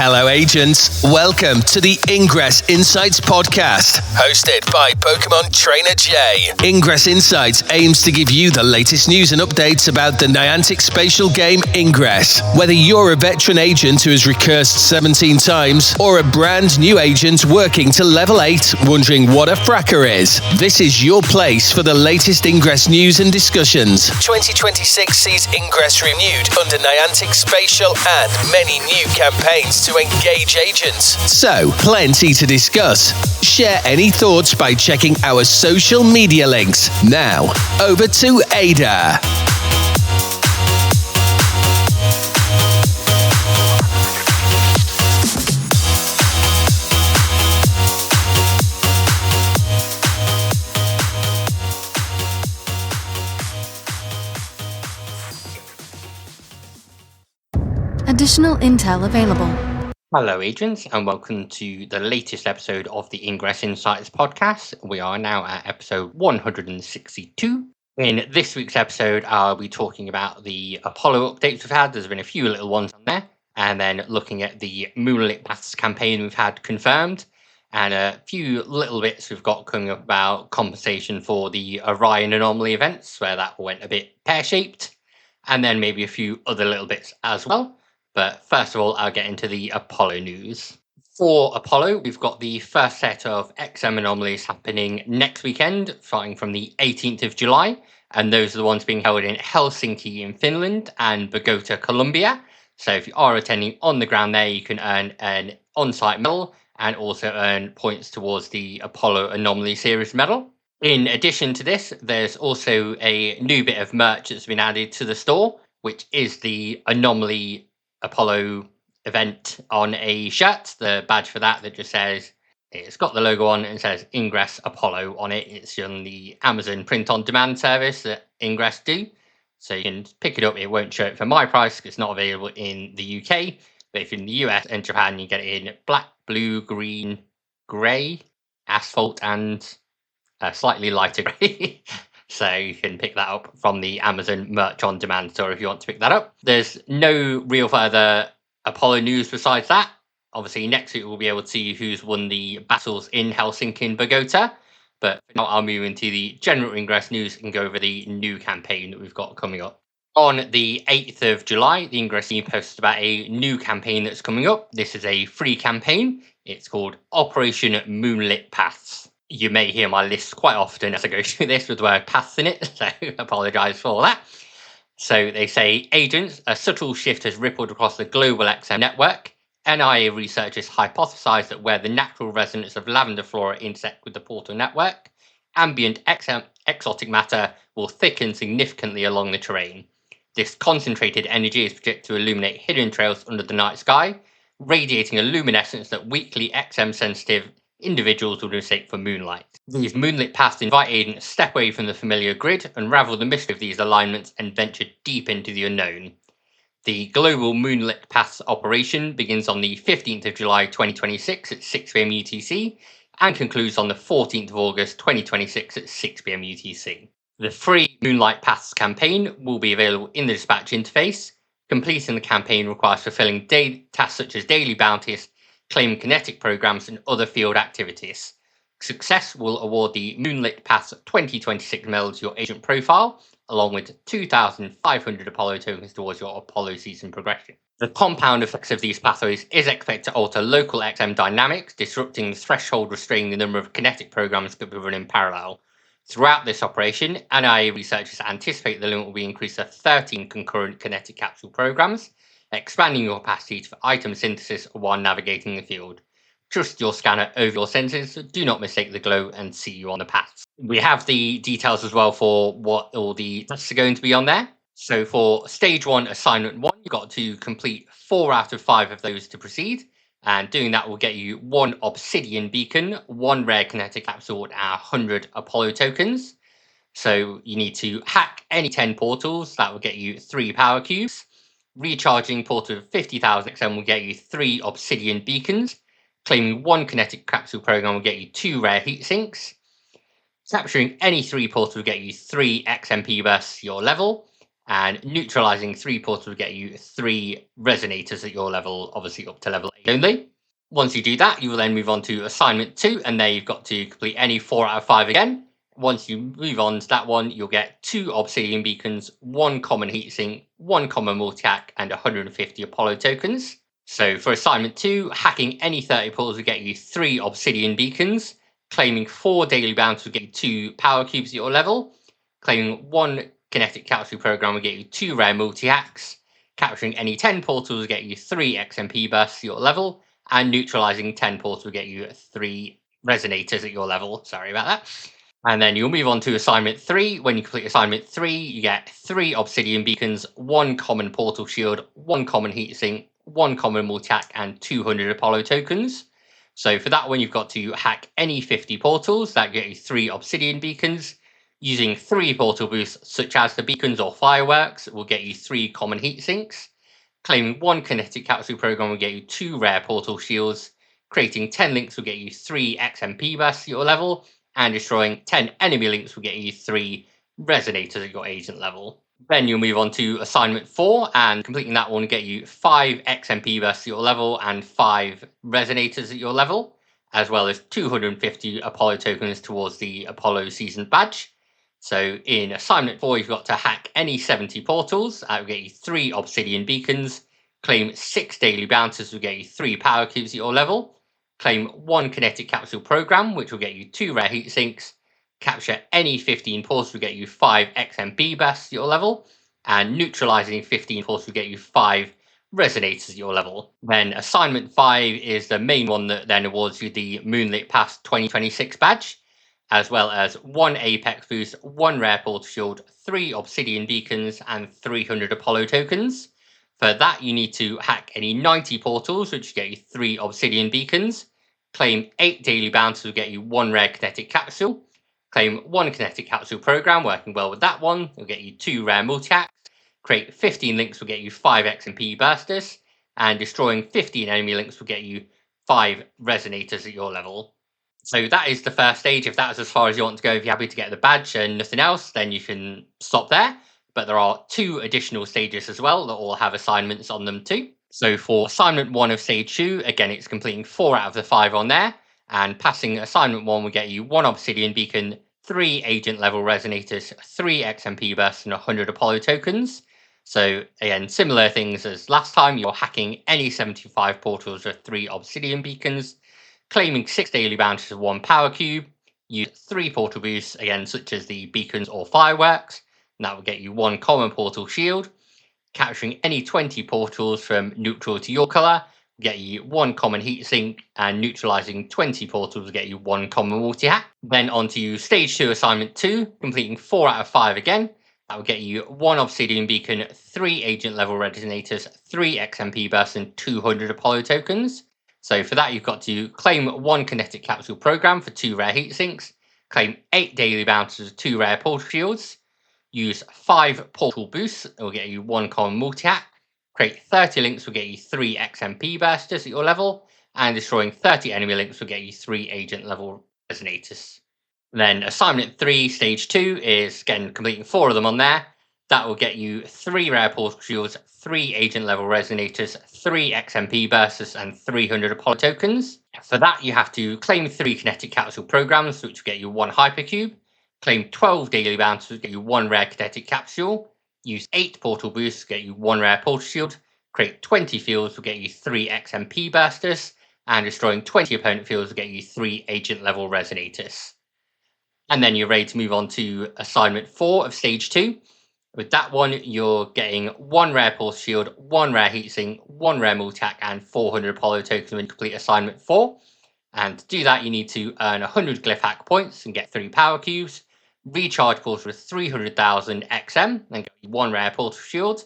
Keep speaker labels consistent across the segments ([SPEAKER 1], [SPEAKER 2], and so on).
[SPEAKER 1] Hello, agents. Welcome to the Ingress Insights podcast, hosted by PkmnTrainerJ. Ingress Insights aims to give you the latest news and updates about the Niantic Spatial game Ingress. Whether you're a veteran agent who has recursed 17 times or a brand new agent working to level 8, wondering what a fracker is, this is your place for the latest Ingress news and discussions. 2026 sees Ingress renewed under Niantic Spatial and many new campaigns to engage agents. So, plenty to discuss. Share any thoughts by checking our social media links. Now, over to Ada.
[SPEAKER 2] Additional intel available.
[SPEAKER 3] Hello, agents, and welcome to the latest episode of the Ingress Insights podcast. We are now at episode 162. In this week's episode, I'll be talking about the Apollo updates we've had. There's been a few little ones on there, and then looking at the Moonlit Paths campaign we've had confirmed, and a few little bits we've got coming up about compensation for the Orion Anomaly events, where that went a bit pear-shaped, and then maybe a few other little bits as well. But first of all, I'll get into the Apollo news. For Apollo, we've got the first set of XM anomalies happening next weekend, starting from the 18th of July. And those are the ones being held in Helsinki in Finland and Bogota, Colombia. So if you are attending on the ground there, you can earn an on-site medal and also earn points towards the Apollo Anomaly Series medal. In addition to this, there's also a new bit of merch that's been added to the store, which is the Anomaly Apollo event on a shirt, the badge for that just says, it's got the logo on and it says Ingress Apollo on it. It's on the Amazon print on demand service that Ingress do. So you can pick it up. It won't show it for my price because it's not available in the UK. But if you're in the US and Japan, you get it in black, blue, green, grey, asphalt, and slightly lighter grey. So you can pick that up from the Amazon merch on demand store if you want to pick that up. There's no real further Apollo news besides that. Obviously, next week we'll be able to see who's won the battles in Helsinki and Bogota. But for now, I'll move into the general Ingress news and go over the new campaign that we've got coming up. On the 8th of July, the Ingress team posted about a new campaign that's coming up. This is a free campaign. It's called Operation Moonlit Paths. You may hear my list quite often as I go through this with the word paths in it, so apologise for that. So they say, agents, a subtle shift has rippled across the global XM network. NIA researchers hypothesise that where the natural resonance of lavender flora intersect with the portal network, ambient XM exotic matter will thicken significantly along the terrain. This concentrated energy is projected to illuminate hidden trails under the night sky, radiating a luminescence that weakly XM-sensitive individuals will mistake for moonlight. These moonlit paths invite agents to step away from the familiar grid, unravel the mystery of these alignments, and venture deep into the unknown. The global Moonlit Paths operation begins on the 15th of July 2026 at 6 p.m. UTC and concludes on the 14th of August 2026 at 6 p.m. UTC. The free Moonlight Paths campaign will be available in the dispatch interface. Completing the campaign requires fulfilling tasks such as daily bounties, claim kinetic programs, and other field activities. Success will award the Moonlit Paths 2026 medal to your agent profile, along with 2,500 Apollo tokens towards your Apollo season progression. The compound effects of these pathways is expected to alter local XM dynamics, disrupting the threshold restraining the number of kinetic programs that can be run in parallel. Throughout this operation, NIA researchers anticipate the limit will be increased to 13 concurrent kinetic capsule programs, expanding your capacity for item synthesis while navigating the field. Trust your scanner over your senses, do not mistake the glow, and see you on the paths. We have the details as well for what all the tasks are going to be on there. So for stage 1, assignment 1, you've got to complete 4 out of 5 of those to proceed. And doing that will get you 1 obsidian beacon, 1 rare kinetic capsule, and 100 Apollo tokens. So you need to hack any 10 portals, that will get you 3 power cubes. Recharging portal of 50,000 XM will get you 3 obsidian beacons. Claiming 1 kinetic capsule program will get you 2 rare heat sinks. Capturing any 3 portals will get you 3 XMP bursts your level. and neutralizing 3 portals will get you 3 resonators at your level, obviously up to level 8 only. Once you do that, you will then move on to assignment 2, and there you've got to complete any 4 out of 5 again. Once you move on to that one, you'll get 2 obsidian beacons, 1 common heatsink, 1 common multi-hack, and 150 Apollo tokens. So for assignment 2, hacking any 30 portals will get you 3 obsidian beacons, claiming 4 daily bounties will get you 2 power cubes at your level, claiming 1 kinetic capsule program will get you 2 rare multi-hacks, capturing any 10 portals will get you 3 XMP bursts at your level, and neutralizing 10 portals will get you 3 resonators at your level. Sorry about that. And then you'll move on to assignment 3. When you complete assignment 3, you get 3 obsidian beacons, 1 common portal shield, 1 common heatsink, 1 common multi-hack, and 200 Apollo tokens. So for that one, you've got to hack any 50 portals. That get you 3 obsidian beacons. Using 3 portal boosts, such as the beacons or fireworks, will get you 3 common heatsinks. Claiming 1 kinetic capsule program will get you 2 rare portal shields. Creating 10 links will get you 3 XMP bursts at your level. And destroying 10 enemy links will get you 3 resonators at your agent level. Then you'll move on to assignment 4, and completing that one will get you 5 XMP bursts at your level and 5 resonators at your level, as well as 250 Apollo tokens towards the Apollo Season badge. So in assignment 4, you've got to hack any 70 portals. That will get you 3 obsidian beacons. Claim 6 daily bounties will get you 3 power cubes at your level. Claim 1 kinetic capsule program, which will get you 2 rare heat sinks. Capture any 15 portals will get you 5 XMP bursts at your level. And neutralizing 15 portals will get you 5 resonators at your level. Then assignment 5 is the main one that then awards you the Moonlit Pass 2026 badge, as well as 1 Apex boost, 1 rare portal shield, 3 obsidian beacons, and 300 Apollo tokens. For that, you need to hack any 90 portals, which get you 3 obsidian beacons. Claim 8 daily bounties will get you 1 rare kinetic capsule. Claim 1 kinetic capsule program, working well with that one, will get you 2 rare multi-hacks. Create 15 links will get you 5 XMP bursters. And destroying 15 enemy links will get you 5 resonators at your level. So that is the first stage. If that's as far as you want to go, if you're happy to get the badge and nothing else, then you can stop there. But there are 2 additional stages as well that all have assignments on them too. So for assignment 1 of stage 2, again, it's completing 4 out of the 5 on there. And passing assignment 1 will get you 1 obsidian beacon, 3 agent level resonators, 3 XMP bursts, and 100 Apollo tokens. So again, similar things as last time. You're hacking any 75 portals with 3 obsidian beacons, claiming 6 daily bounties of 1 power cube, use 3 portal boosts, again, such as the beacons or fireworks, and that will get you 1 common portal shield. Capturing any 20 portals from neutral to your color, get you 1 common heatsink, and neutralizing 20 portals will get you 1 common multi-hack. Then on to stage 2 assignment 2, completing 4 out of 5 again. That will get you 1 obsidian beacon, 3 agent level resonators, 3 XMP bursts, and 200 Apollo tokens. So for that, you've got to claim 1 kinetic capsule program for 2 rare heatsinks, claim 8 daily bounties of 2 rare portal shields, use 5 portal boosts, it will get you 1 common multi-hack, create 30 links will get you 3 XMP bursters at your level, and destroying 30 enemy links will get you 3 agent level resonators. Then assignment 3, stage 2, is again completing 4 of them on there. That will get you 3 rare portal shields, 3 agent level resonators, 3 XMP bursts, and 300 Apollo tokens. For that, you have to claim 3 kinetic capsule programs, which will get you 1 hypercube. Claim 12 daily bounties, which will get you 1 rare kinetic capsule. Use 8 portal boosts, get you 1 rare portal shield. Create 20 fields, will get you 3 XMP bursters. And destroying 20 opponent fields will get you 3 agent level resonators. And then you're ready to move on to assignment 4 of stage 2. With that one, you're getting 1 rare pulse shield, 1 rare heatsink, 1 rare multi-hack, and 400 Apollo tokens when you complete assignment 4. And to do that, you need to earn 100 glyph hack points and get 3 power cubes. Recharge portals with 300,000 XM and get you 1 rare portal shield.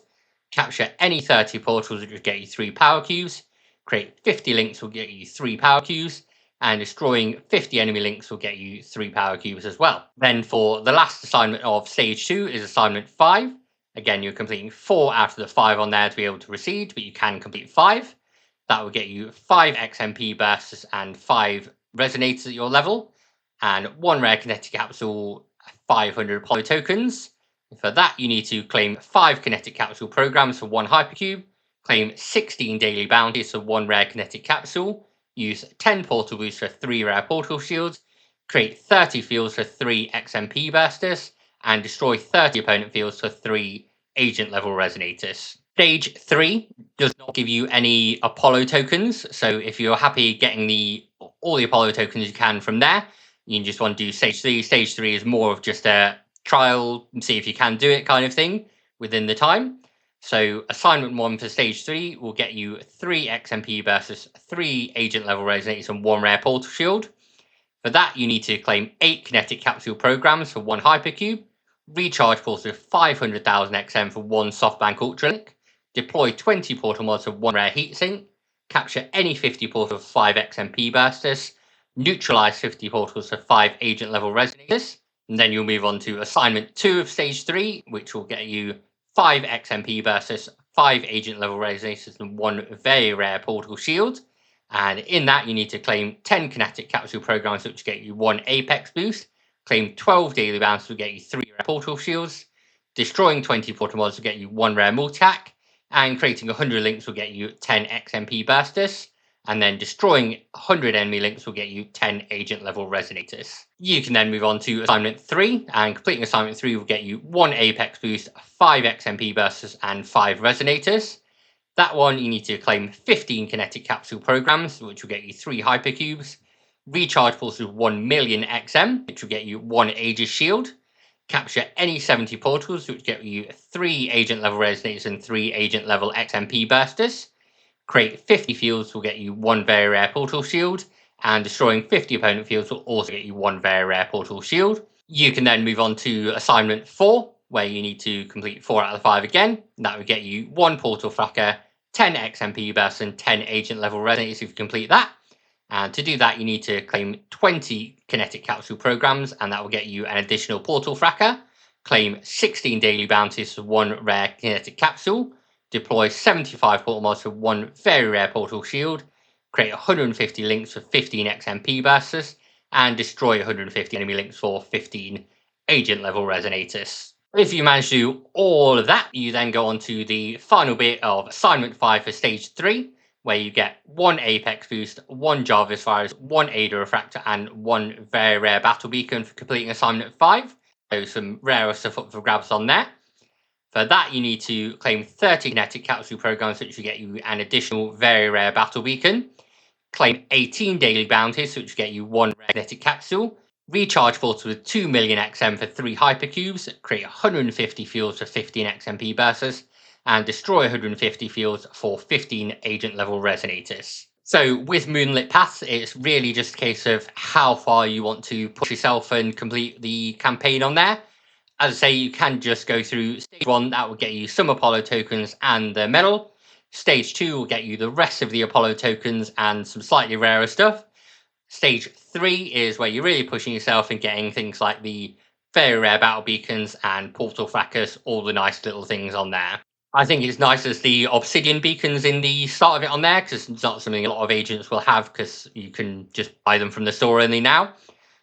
[SPEAKER 3] Capture any 30 portals, which will get you 3 power cubes. Create 50 links will get you 3 power cubes. And destroying 50 enemy links will get you 3 power cubes as well. Then for the last assignment of stage 2 is assignment 5. Again, you're completing 4 out of the 5 on there to be able to proceed, but you can complete 5. That will get you 5 XMP bursts and 5 resonators at your level, and 1 rare kinetic capsule, 500 Apollo tokens. For that, you need to claim 5 kinetic capsule programs for 1 hypercube, claim 16 daily bounties for 1 rare kinetic capsule, use 10 portal boosts for 3 rare portal shields, create 30 fields for 3 XMP bursters, and destroy 30 opponent fields for 3 agent level resonators. Stage 3 does not give you any Apollo tokens, so if you're happy getting all the Apollo tokens you can from there, you just want to do stage 3. Stage 3 is more of just a trial and see if you can do it kind of thing within the time. So assignment 1 for stage 3 will get you 3 XMP versus 3 agent level resonators and 1 rare portal shield. For that, you need to claim 8 kinetic capsule programs for 1 hypercube, recharge portals with 500,000 XM for 1 softbank ultralink, deploy 20 portal mods for 1 rare heatsink, capture any 50 portals for 5 XMP bursters, neutralize 50 portals for 5 agent level resonators. And then you'll move on to assignment 2 of stage 3, which will get you 5 XMP bursters, 5 agent level resonators, and 1 very rare portal shield. And in that, you need to claim 10 kinetic capsule programs, which get you 1 apex boost, claim 12 daily bounces, will get you 3 rare portal shields, destroying 20 portal mods will get you 1 rare multi-hack, and creating 100 links will get you 10 XMP bursters. And then destroying 100 enemy links will get you 10 agent level resonators. You can then move on to assignment 3, and completing assignment 3 will get you 1 apex boost, 5 XMP bursters, and 5 resonators. That one, you need to claim 15 kinetic capsule programs, which will get you 3 hypercubes, recharge pulses with 1 million XM, which will get you 1 Aegis shield, capture any 70 portals, which get you 3 agent level resonators and 3 agent level XMP bursters. Create 50 fields will get you 1 very rare portal shield, and destroying 50 opponent fields will also get you 1 very rare portal shield. You can then move on to assignment 4, where you need to complete 4 out of the 5 again. That would get you 1 portal fracker, 10 XMP bursts, and 10 agent level resonators if you complete that. And to do that, you need to claim 20 kinetic capsule programs, and that will get you an additional portal fracker. Claim 16 daily bounties for 1 rare kinetic capsule. Deploy 75 portal mods for 1 very rare portal shield, create 150 links for 15 XMP bursters, and destroy 150 enemy links for 15 agent level resonators. If you manage to do all of that, you then go on to the final bit of assignment 5 for stage 3, where you get 1 apex boost, 1 Jarvis virus, 1 Ada refractor, and 1 very rare battle beacon for completing assignment 5. So some rarer stuff up for grabs on there. For that, you need to claim 30 kinetic capsule programs, which will get you an additional very rare battle beacon. Claim 18 daily bounties, which will get you 1 rare kinetic capsule. Recharge portals with 2 million XM for 3 hypercubes. Create 150 fields for 15 XMP bursters. And destroy 150 fields for 15 agent level resonators. So with Moonlit Paths, it's really just a case of how far you want to push yourself and complete the campaign on there. As I say, you can just go through stage 1, that will get you some Apollo tokens and the medal. Stage 2 will get you the rest of the Apollo tokens and some slightly rarer stuff. Stage 3 is where you're really pushing yourself and getting things like the very rare battle beacons and portal frackers, all the nice little things on there. I think it's nice as the obsidian beacons in the start of it on there, because it's not something a lot of agents will have, because you can just buy them from the store only now.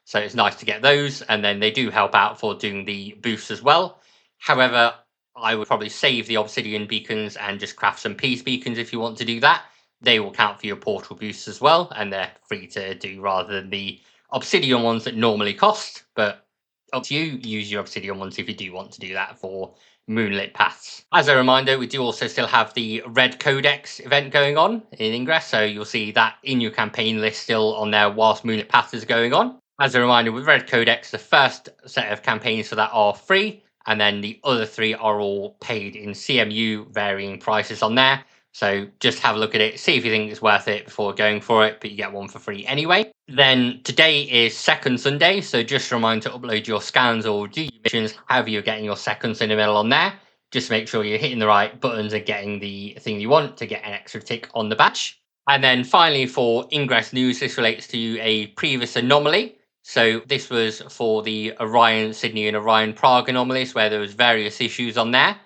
[SPEAKER 3] So it's nice to get those, and then they do help out for doing the boosts as well. However, I would probably save the obsidian beacons and just craft some peace beacons if you want to do that. They will count for your portal boosts as well, and they're free to do rather than the obsidian ones that normally cost. But up to you, use your obsidian ones if you do want to do that for Moonlit Paths. As a reminder, we do also still have the Red Codex event going on in Ingress, so you'll see that in your campaign list still on there whilst Moonlit Paths is going on. As a reminder, with Red Codex, the first set of campaigns for that are free, and then the other 3 are all paid in CMU, varying prices on there. So just have a look at it, see if you think it's worth it before going for it, but you get one for free anyway. Then today is second Sunday, so just a reminder to upload your scans or do your missions, however you're getting your second Sunday medal on there. Just make sure you're hitting the right buttons and getting the thing you want to get an extra tick on the badge. And then finally for Ingress news, this relates to a previous anomaly. So this was for the Orion Sydney and Orion Prague anomalies, where there was various issues on there.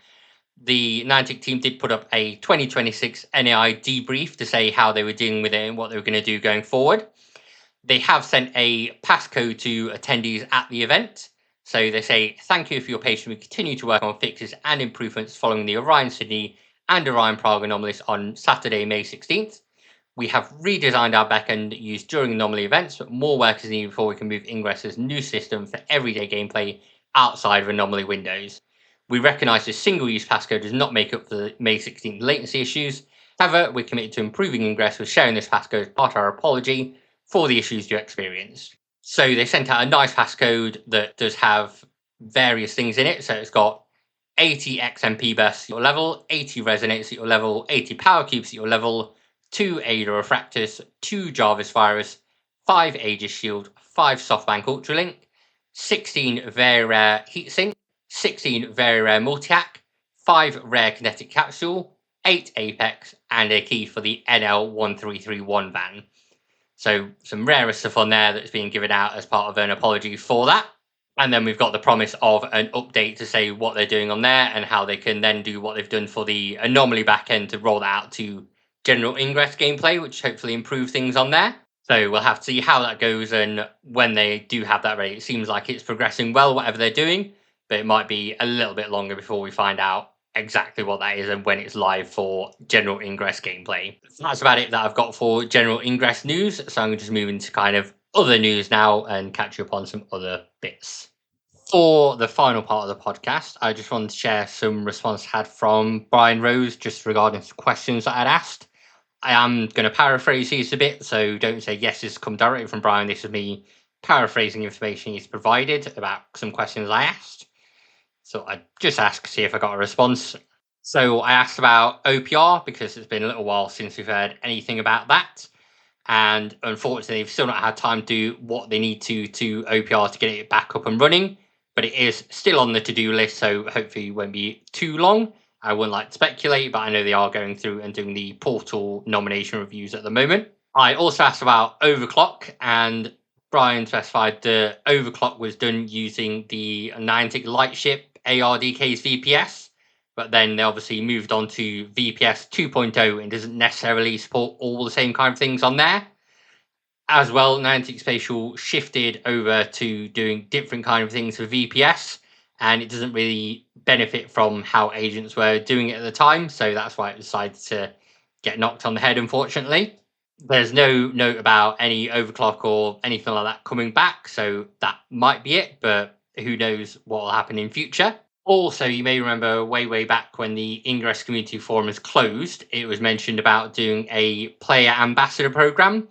[SPEAKER 3] The Niantic team did put up a 2026 NAI debrief to say how they were dealing with it and what they were going to do going forward. They have sent a passcode to attendees at the event. So they say, thank you for your patience. We continue to work on fixes and improvements following the Orion Sydney and Orion Prague anomalies on Saturday, May 16th. We have redesigned our backend used during anomaly events, but more work is needed before we can move Ingress's new system for everyday gameplay outside of anomaly windows. We recognise this single-use passcode does not make up for the May 16th latency issues. However, we're committed to improving Ingress with sharing this passcode as part of our apology for the issues you experienced. So they sent out a nice passcode that does have various things in it. So it's got 80 XMP bursts at your level, 80 resonates at your level, 80 power cubes at your level, 2 Ada Refractors, 2 Jarvis Virus, 5 Aegis Shield, 5 Softbank Ultralink, 16 very rare Heatsink, 16 very rare Multi-Hack, 5 rare Kinetic Capsule, 8 Apex, and a key for the NL1331 van. So some rarer stuff on there that's being given out as part of an apology for that. And then we've got the promise of an update to say what they're doing on there and how they can then do what they've done for the anomaly backend to roll that out to general Ingress gameplay, which hopefully improve things on there. So we'll have to see how that goes and when they do have that ready. It seems like it's progressing well, whatever they're doing, but it might be a little bit longer before we find out exactly what that is and when it's live for general Ingress gameplay. That's about it that I've got for general Ingress news. So I'm just moving to kind of other news now and catch you up on some other bits. For the final part of the podcast, I just wanted to share some response I had from Brian Rose just regarding some questions that I'd asked. I am going to paraphrase these a bit, so don't say yes, this has come directly from Brian. This is me paraphrasing information he's provided about some questions I asked. So I just asked to see if I got a response. So I asked about OPR because it's been a little while since we've heard anything about that. And unfortunately, they've still not had time to do what they need to OPR to get it back up and running. But it is still on the to-do list, so hopefully it won't be too long. I wouldn't like to speculate, but I know they are going through and doing the portal nomination reviews at the moment. I also asked about overclock, and Brian specified the overclock was done using the Niantic Lightship ARDK's VPS, but then they obviously moved on to VPS 2.0 and doesn't necessarily support all the same kind of things on there. As well, Niantic Spatial shifted over to doing different kind of things for VPS, and it doesn't really benefit from how agents were doing it at the time, so that's why it decided to get knocked on the head, unfortunately. There's no note about any overclock or anything like that coming back, so that might be it, but who knows what will happen in future. Also, you may remember way back when the Ingress community forum was closed, it was mentioned about doing a player ambassador program.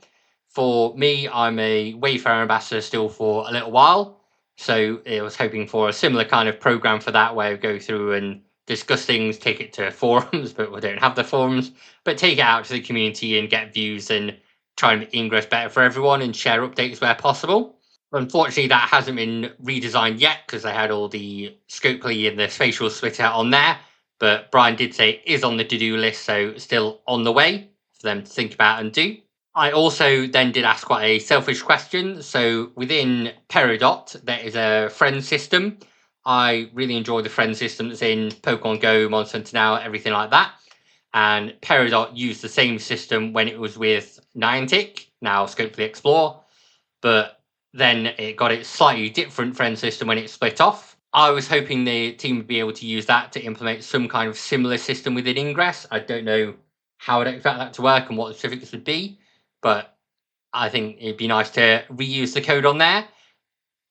[SPEAKER 3] For me, I'm a Wayfarer ambassador still for a little while, so I was hoping for a similar kind of program for that, where we go through and discuss things, take it to forums, but we don't have the forums, but take it out to the community and get views and try and make Ingress better for everyone and share updates where possible. Unfortunately, that hasn't been redesigned yet because they had all the Scopely and the spatial splitter on there. But Brian did say it is on the to-do list, so still on the way for them to think about and do. I also then did ask quite a selfish question. So within Peridot, there is a friend system. I really enjoy the friend systems in Pokemon Go, Monster Hunter Now, everything like that. And Peridot used the same system when it was with Niantic, now Scopely Explore. But then it got its slightly different friend system when it split off. I was hoping the team would be able to use that to implement some kind of similar system within Ingress. I don't know how I'd expect that to work and what the specifics would be, but I think it'd be nice to reuse the code on there.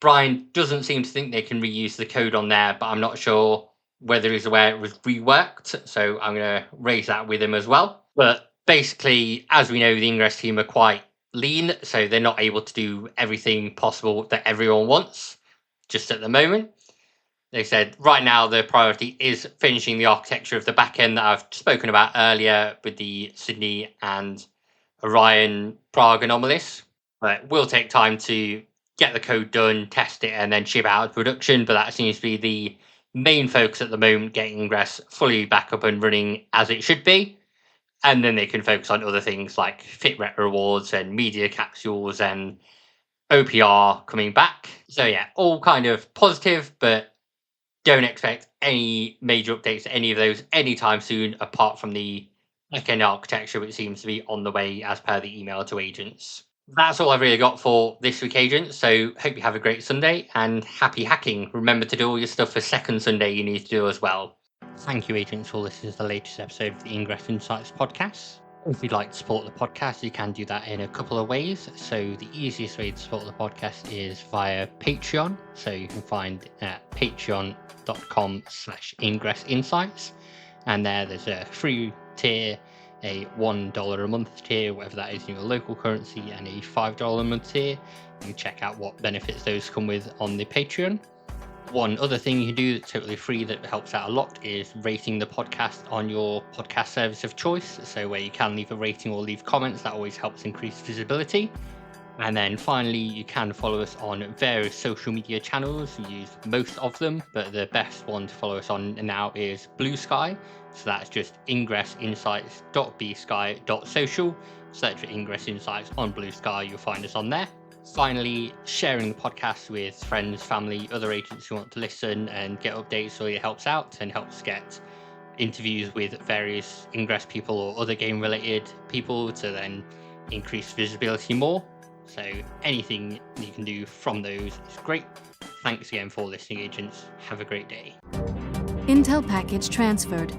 [SPEAKER 3] Brian doesn't seem to think they can reuse the code on there, but I'm not sure whether he's aware it was reworked, so I'm going to raise that with him as well. But basically, as we know, the Ingress team are quite lean, so they're not able to do everything possible that everyone wants just at the moment. They said right now the priority is finishing the architecture of the backend that I've spoken about earlier with the Sydney and Orion Prague anomalies. But it will take time to get the code done, test it, and then ship out to production. But that seems to be the main focus at the moment, getting Ingress fully back up and running as it should be. And then they can focus on other things like fit rep rewards and media capsules and OPR coming back. So yeah, all kind of positive, but don't expect any major updates to any of those anytime soon, apart from the backend architecture, which seems to be on the way as per the email to agents. That's all I've really got for this week, agents. So hope you have a great Sunday and happy hacking. Remember to do all your stuff for second Sunday you need to do as well. Thank you, agents, for listening to the latest episode of the Ingress Insights podcast. If you'd like to support the podcast, you can do that in a couple of ways. So the easiest way to support the podcast is via Patreon. So you can find at patreon.com/Ingress Insights. And there's a free tier, a $1 a month tier, whatever that is in your local currency, and a $5 a month tier. You can check out what benefits those come with on the Patreon. One other thing you can do that's totally free that helps out a lot is rating the podcast on your podcast service of choice. So where you can leave a rating or leave comments, that always helps increase visibility. And then finally, you can follow us on various social media channels. We use most of them, but the best one to follow us on now is Blue Sky. So that's just ingressinsights.bsky.social. Search for Ingress Insights on Blue Sky, you'll find us on there. Finally, sharing the podcast with friends, family, other agents who want to listen and get updates really helps out and helps get interviews with various Ingress people or other game-related people to then increase visibility more. So anything you can do from those is great. Thanks again for listening, agents. Have a great day.
[SPEAKER 2] Intel package transferred.